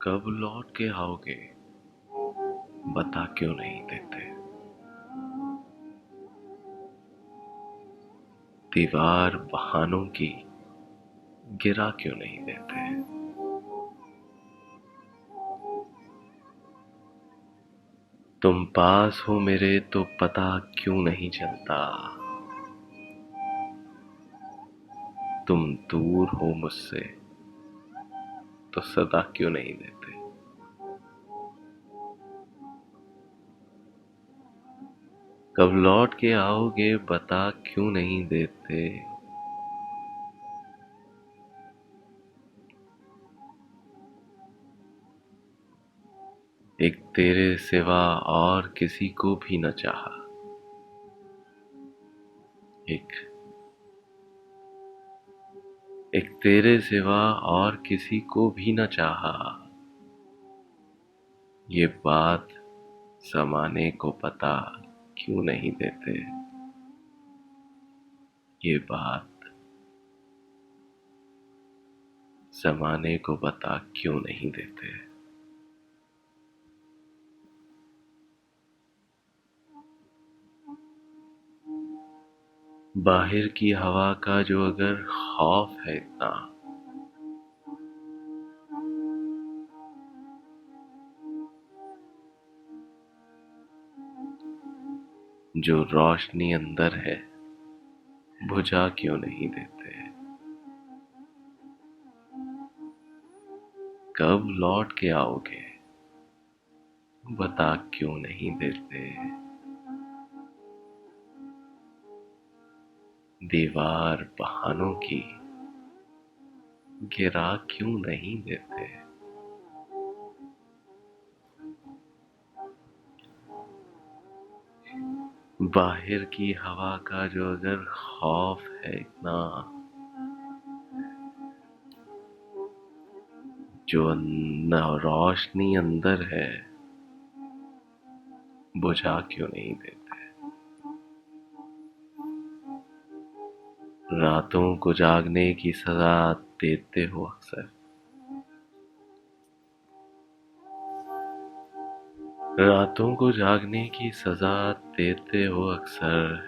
कब लौट के आओगे बता क्यों नहीं देते। दीवार बहानों की गिरा क्यों नहीं देते। तुम पास हो मेरे तो पता क्यों नहीं चलता। तुम दूर हो मुझसे तो सदा क्यों नहीं देते। कब लौट के आओगे बता क्यों नहीं देते। एक तेरे सिवा और किसी को भी न चाहा। एक एक तेरे सिवा और किसी को भी न चाहा। ये बात ज़माने को पता क्यों नहीं देते। ये बात ज़माने को बता क्यों नहीं देते। बाहर की हवा का जो अगर खौफ है इतना, जो रोशनी अंदर है बुझा क्यों नहीं देते। कब लौट के आओगे बता क्यों नहीं देते। दीवार बहानों की गिरा क्यों नहीं देते। बाहर की हवा का जो अगर खौफ है इतना, जो रोशनी अंदर है बुझा क्यों नहीं देते। रातों को जागने की सजा देते हो अक्सर। रातों को जागने की सजा देते हो अक्सर।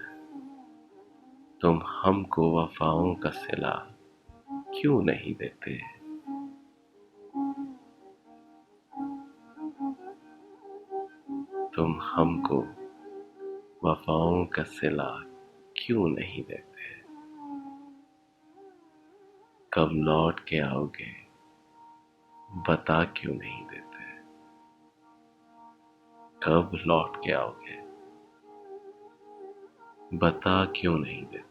तुम हमको वफाओं का सिला क्यों नहीं देते। तुम हमको वफाओं का सिला क्यों नहीं देते। कब लौट के आओगे बता क्यों नहीं देते। कब लौट के आओगे बता क्यों नहीं देते।